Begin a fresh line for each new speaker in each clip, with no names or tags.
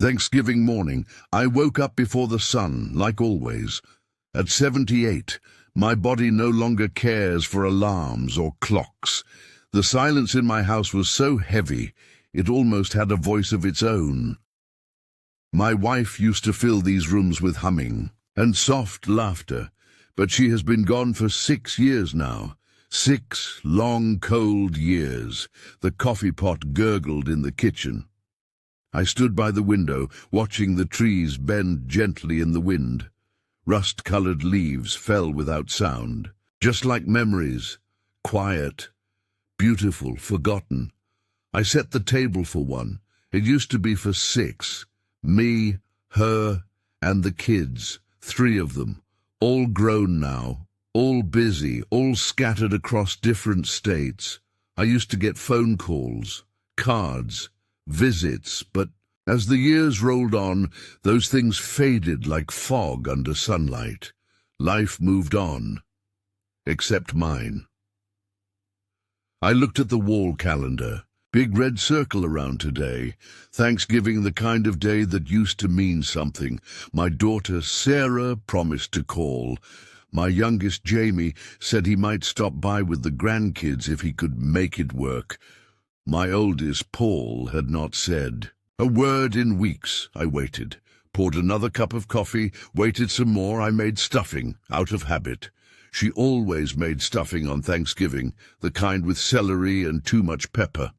Thanksgiving morning, I woke up before the sun, like always. At 78, my body no longer cares for alarms or clocks. The silence in my house was so heavy, it almost had a voice of its own. My wife used to fill these rooms with humming and soft laughter, but she has been gone for 6 years now. 6 long, cold years. The coffee pot gurgled in the kitchen. I stood by the window, watching the trees bend gently in the wind. Rust-colored leaves fell without sound, just like memories, quiet, beautiful, forgotten. I set the table for one. It used to be for 6. Me, her, and the kids, 3 of them, all grown now, all busy, all scattered across different states. I used to get phone calls, cards, visits, but as the years rolled on, those things faded like fog under sunlight. Life moved on, except mine. I looked at the wall calendar. Big red circle around today. Thanksgiving, the kind of day that used to mean something. My daughter Sarah promised to call. My youngest Jamie said he might stop by with the grandkids if he could make it work. My oldest, Paul, had not said a word in weeks. I waited, poured another cup of coffee, waited some more. I made stuffing, out of habit. She always made stuffing on Thanksgiving, the kind with celery and too much pepper.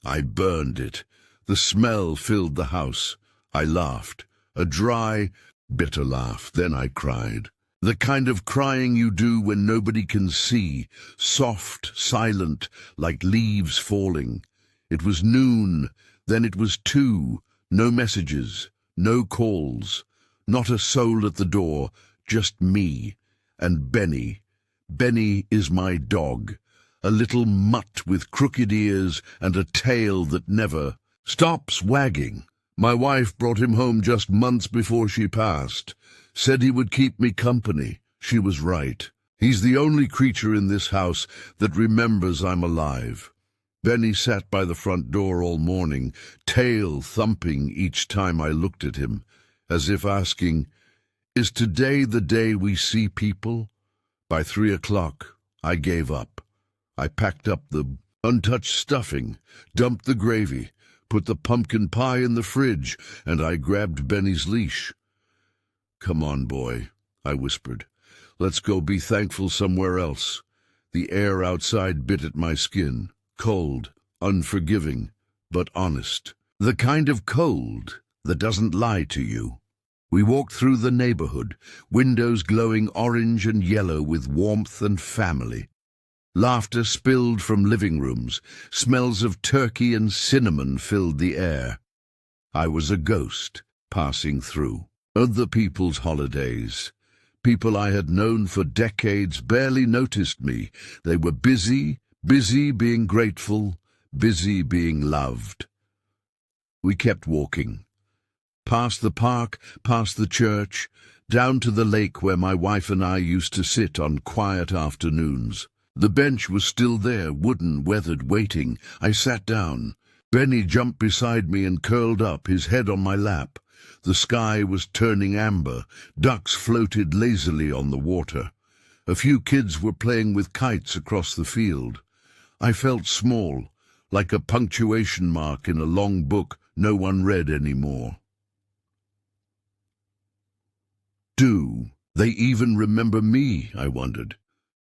I burned it. The smell filled the house. I laughed, a dry, bitter laugh. Then I cried. The kind of crying you do when nobody can see, soft, silent, like leaves falling. It was noon, then it was 2, no messages, no calls, not a soul at the door, just me and Benny. Benny is my dog, a little mutt with crooked ears and a tail that never stops wagging. My wife brought him home just months before she passed, said he would keep me company. She was right. He's the only creature in this house that remembers I'm alive. Benny sat by the front door all morning, tail thumping each time I looked at him, as if asking, "Is today the day we see people?" By 3 o'clock, I gave up. I packed up the untouched stuffing, dumped the gravy, put the pumpkin pie in the fridge, and I grabbed Benny's leash. "Come on, boy," I whispered. "Let's go be thankful somewhere else." The air outside bit at my skin. Cold, unforgiving, but honest. The kind of cold that doesn't lie to you. We walked through the neighborhood, windows glowing orange and yellow with warmth and family. Laughter spilled from living rooms. Smells of turkey and cinnamon filled the air. I was a ghost passing through. Other people's holidays. People I had known for decades barely noticed me. They were busy being grateful, busy being loved. We kept walking. Past the park, past the church, down to the lake where my wife and I used to sit on quiet afternoons. The bench was still there, wooden, weathered, waiting. I sat down. Benny jumped beside me and curled up, his head on my lap. The sky was turning amber. Ducks floated lazily on the water. A few kids were playing with kites across the field. I felt small, like a punctuation mark in a long book no one read anymore. Do they even remember me, I wondered.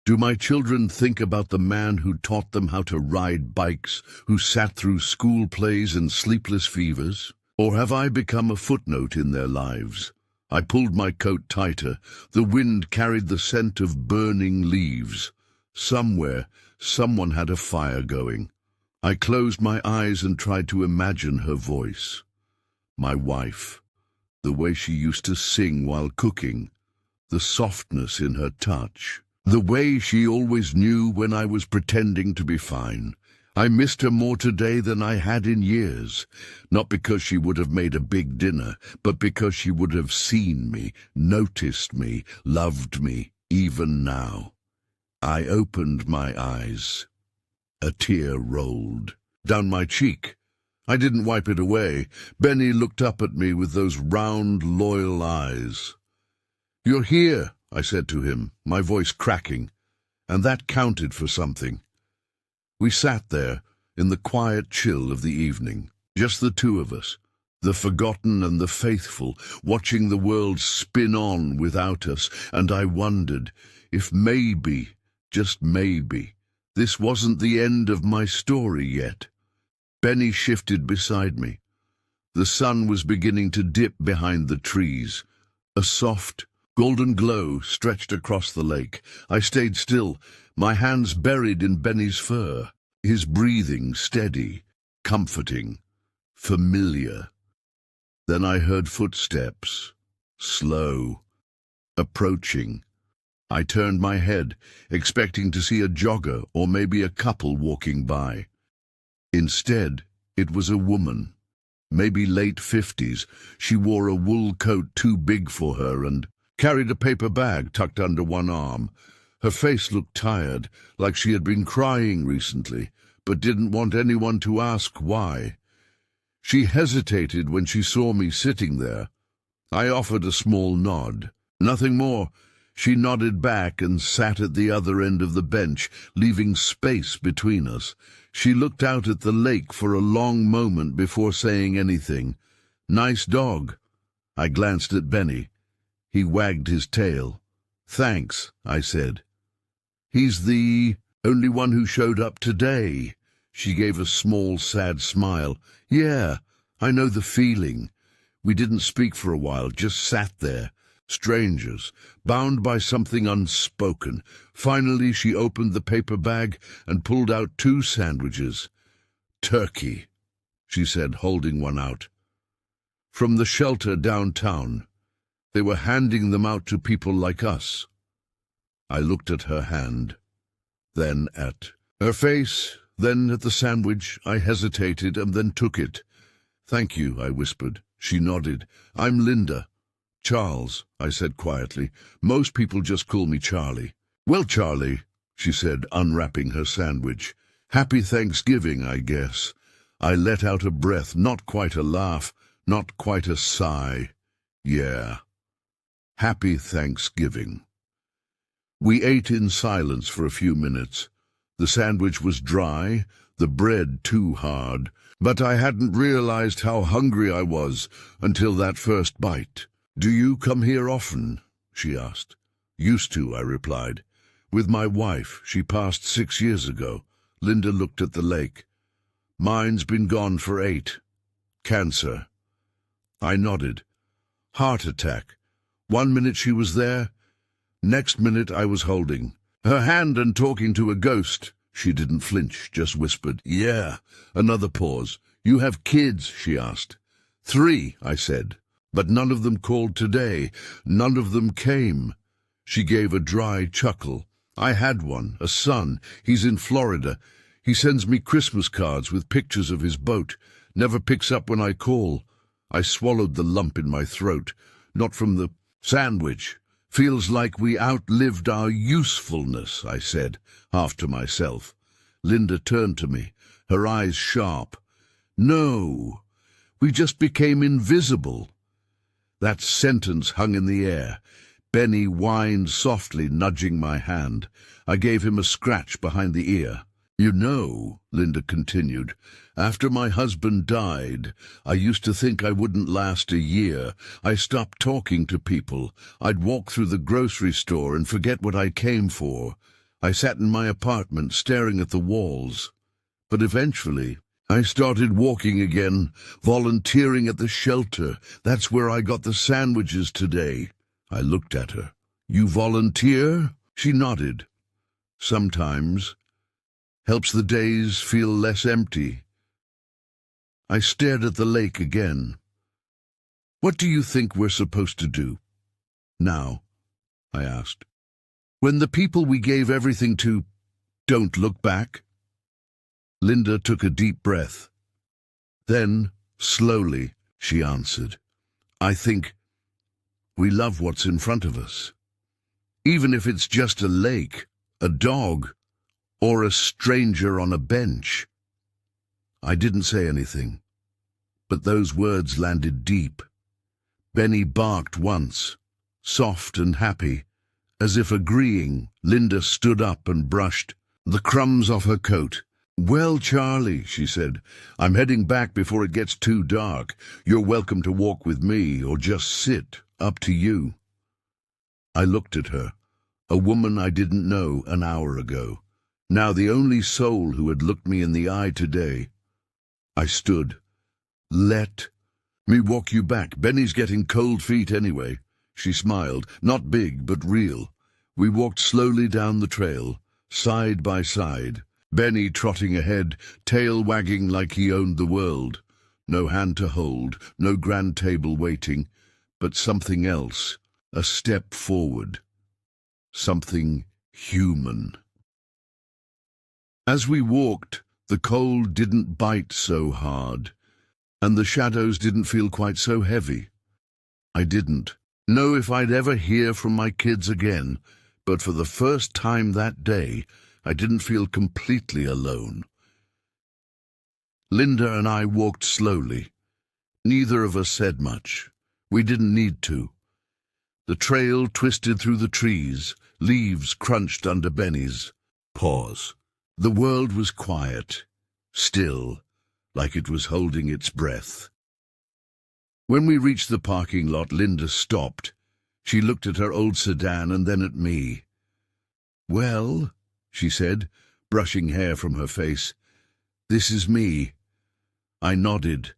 Do my children think about the man who taught them how to ride bikes, who sat through school plays and sleepless fevers? Or have I become a footnote in their lives? I pulled my coat tighter. The wind carried the scent of burning leaves. Somewhere, someone had a fire going. I closed my eyes and tried to imagine her voice. My wife. The way she used to sing while cooking. The softness in her touch. The way she always knew when I was pretending to be fine. I missed her more today than I had in years. Not because she would have made a big dinner, but because she would have seen me, noticed me, loved me, even now. I opened my eyes. A tear rolled down my cheek. I didn't wipe it away. Benny looked up at me with those round, loyal eyes. "You're here," I said to him, my voice cracking, and that counted for something. We sat there, in the quiet chill of the evening, just the two of us, the forgotten and the faithful, watching the world spin on without us, and I wondered if maybe, just maybe, this wasn't the end of my story yet. Benny shifted beside me. The sun was beginning to dip behind the trees. A soft, golden glow stretched across the lake. I stayed still, my hands buried in Benny's fur, his breathing steady, comforting, familiar. Then I heard footsteps, slow, approaching. I turned my head, expecting to see a jogger or maybe a couple walking by. Instead, it was a woman, maybe late 50s. She wore a wool coat too big for her and carried a paper bag tucked under one arm. Her face looked tired, like she had been crying recently, but didn't want anyone to ask why. She hesitated when she saw me sitting there. I offered a small nod. Nothing more. She nodded back and sat at the other end of the bench, leaving space between us. She looked out at the lake for a long moment before saying anything. "Nice dog." I glanced at Benny. He wagged his tail. "Thanks," I said. "He's the only one who showed up today." She gave a small, sad smile. "Yeah, I know the feeling." We didn't speak for a while, just sat there. Strangers, bound by something unspoken. Finally, she opened the paper bag and pulled out 2 sandwiches. "Turkey," she said, holding one out. "From the shelter downtown. They were handing them out to people like us." I looked at her hand, then at her face, then at the sandwich. I hesitated and then took it. "Thank you," I whispered. She nodded. "I'm Linda." "Charles," I said quietly. "Most people just call me Charlie." "Well, Charlie," she said, unwrapping her sandwich. "Happy Thanksgiving, I guess." I let out a breath, not quite a laugh, not quite a sigh. Yeah. Happy Thanksgiving. We ate in silence for a few minutes. The sandwich was dry, the bread too hard, but I hadn't realized how hungry I was until that first bite. "Do you come here often?" she asked. "Used to," I replied. "With my wife. She passed 6 years ago." Linda looked at the lake. "Mine's been gone for 8. Cancer." I nodded. "Heart attack. 1 minute she was there, next minute I was holding her hand and talking to a ghost." She didn't flinch, just whispered, "Yeah." Another pause. "You have kids?" she asked. 3, I said. "But none of them called today. None of them came." She gave a dry chuckle. "I had one, a son. He's in Florida. He sends me Christmas cards with pictures of his boat. Never picks up when I call." I swallowed the lump in my throat. "Not from the sandwich. Feels like we outlived our usefulness," I said, half to myself. Linda turned to me, her eyes sharp. "No, we just became invisible." That sentence hung in the air. Benny whined softly, nudging my hand. I gave him a scratch behind the ear. "You know," Linda continued, "after my husband died, I used to think I wouldn't last a year. I stopped talking to people. I'd walk through the grocery store and forget what I came for. I sat in my apartment staring at the walls. But eventually, I started walking again, volunteering at the shelter. That's where I got the sandwiches today." I looked at her. "You volunteer?" She nodded. "Sometimes. Helps the days feel less empty." I stared at the lake again. "What do you think we're supposed to do now?" I asked. "When the people we gave everything to don't look back?" Linda took a deep breath. Then, slowly, she answered, "I think we love what's in front of us. Even if it's just a lake, a dog, or a stranger on a bench." I didn't say anything. But those words landed deep. Benny barked once, soft and happy, as if agreeing. Linda stood up and brushed the crumbs off her coat. "Well, Charlie," she said, "I'm heading back before it gets too dark. You're welcome to walk with me or just sit, up to you." I looked at her, a woman I didn't know an hour ago, now the only soul who had looked me in the eye today. I stood. "Let me walk you back. Benny's getting cold feet anyway." She smiled, not big but real. We walked slowly down the trail, side by side, Benny trotting ahead, tail wagging like he owned the world. No hand to hold, no grand table waiting, but something else, a step forward, something human. As we walked, the cold didn't bite so hard, and the shadows didn't feel quite so heavy. I didn't know if I'd ever hear from my kids again, but for the first time that day, I didn't feel completely alone. Linda and I walked slowly. Neither of us said much. We didn't need to. The trail twisted through the trees, leaves crunched under Benny's paws. The world was quiet, still, like it was holding its breath. When we reached the parking lot, Linda stopped. She looked at her old sedan and then at me. "Well," she said, brushing hair from her face, "this is me." I nodded.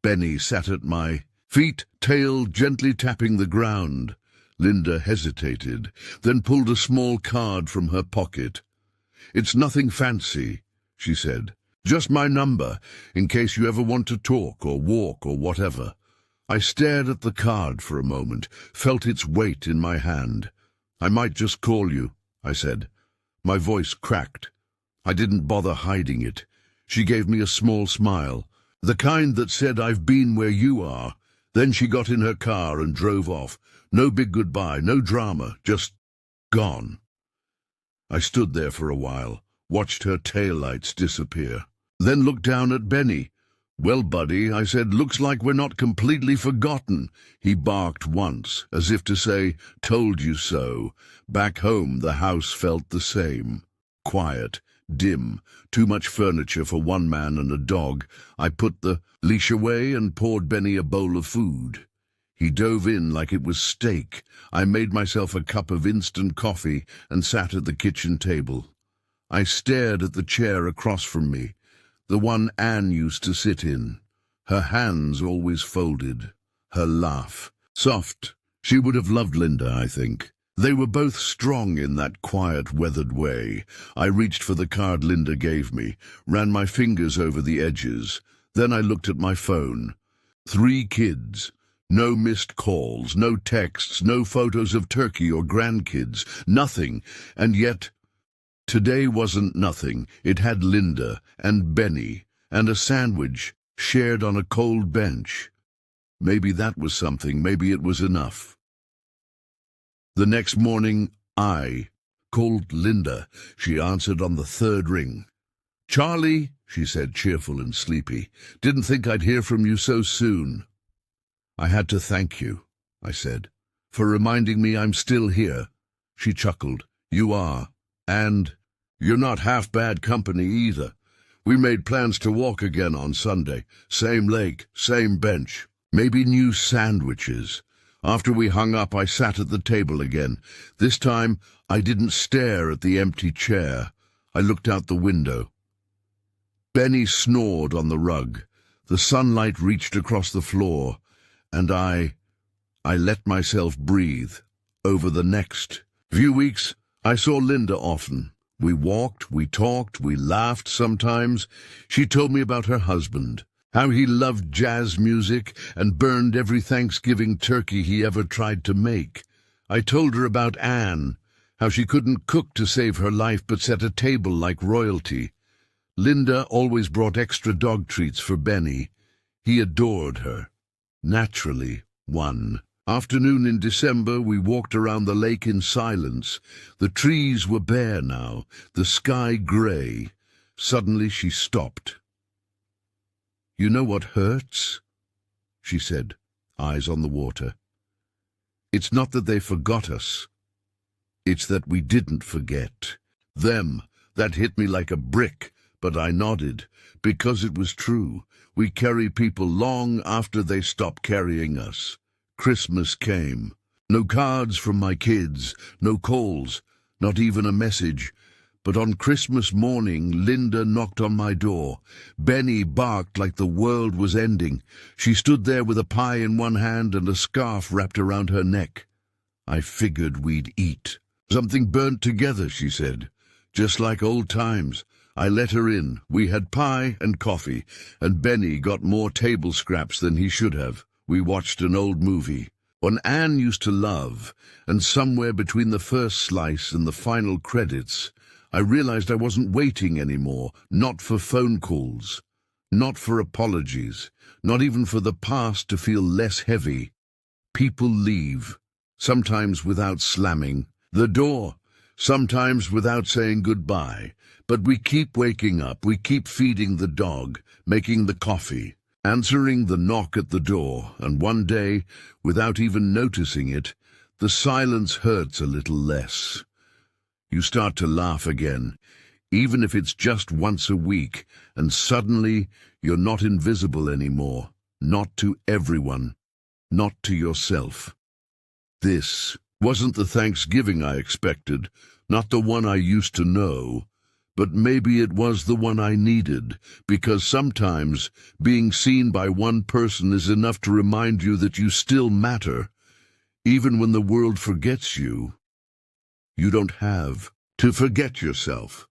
Benny sat at my feet, tail gently tapping the ground. Linda hesitated, then pulled a small card from her pocket. "It's nothing fancy," she said. "Just my number, in case you ever want to talk or walk or whatever." I stared at the card for a moment, felt its weight in my hand. "I might just call you," I said. My voice cracked. I didn't bother hiding it. She gave me a small smile, the kind that said, "I've been where you are." Then she got in her car and drove off. No big goodbye, no drama, just gone. I stood there for a while, watched her taillights disappear, then looked down at Benny. "Well, buddy," I said, "looks like we're not completely forgotten." He barked once, as if to say, "Told you so." Back home, the house felt the same. Quiet, dim, too much furniture for one man and a dog. I put the leash away and poured Benny a bowl of food. He dove in like it was steak. I made myself a cup of instant coffee and sat at the kitchen table. I stared at the chair across from me, the one Anne used to sit in, her hands always folded, her laugh soft. She would have loved Linda, I think. They were both strong in that quiet, weathered way. I reached for the card Linda gave me, ran my fingers over the edges. Then I looked at my phone. 3 kids. No missed calls, no texts, no photos of Turkey or grandkids, nothing. And yet, today wasn't nothing. It had Linda and Benny and a sandwich shared on a cold bench. Maybe that was something, maybe it was enough. The next morning, I called Linda. She answered on the 3rd ring. "Charlie," she said, cheerful and sleepy, "didn't think I'd hear from you so soon." "I had to thank you," I said, "for reminding me I'm still here." She chuckled. "You are. And you're not half bad company either. We made plans to walk again on Sunday. Same lake, same bench, maybe new sandwiches. After we hung up, I sat at the table again. This time, I didn't stare at the empty chair. I looked out the window. Benny snored on the rug. The sunlight reached across the floor, and I let myself breathe. Over the next few weeks, I saw Linda often. We walked, we talked, we laughed sometimes. She told me about her husband, how he loved jazz music and burned every Thanksgiving turkey he ever tried to make. I told her about Anne, how she couldn't cook to save her life but set a table like royalty. Linda always brought extra dog treats for Benny. He adored her. Naturally, one afternoon in December, we walked around the lake in silence. The trees were bare now, the sky gray. Suddenly she stopped. You know what hurts? She said, eyes on the water. It's not that they forgot us. It's that we didn't forget. Them. That hit me like a brick, but I nodded, because it was true. We carry people long after they stop carrying us. Christmas came. No cards from my kids, no calls, not even a message. But on Christmas morning, Linda knocked on my door. Benny barked like the world was ending. She stood there with a pie in one hand and a scarf wrapped around her neck. I figured we'd eat. Something burnt together, she said. Just like old times. I let her in. We had pie and coffee, and Benny got more table scraps than he should have. We watched an old movie. One Anne used to love, and somewhere between the first slice and the final credits, I realized I wasn't waiting anymore, not for phone calls, not for apologies, not even for the past to feel less heavy. People leave, sometimes without slamming the door, sometimes without saying goodbye, but we keep waking up, we keep feeding the dog, making the coffee, answering the knock at the door, and one day, without even noticing it, the silence hurts a little less. You start to laugh again, even if it's just once a week, and suddenly you're not invisible anymore, not to everyone, not to yourself. This wasn't the Thanksgiving I expected, not the one I used to know, but maybe it was the one I needed, because sometimes being seen by one person is enough to remind you that you still matter, even when the world forgets you. You don't have to forget yourself.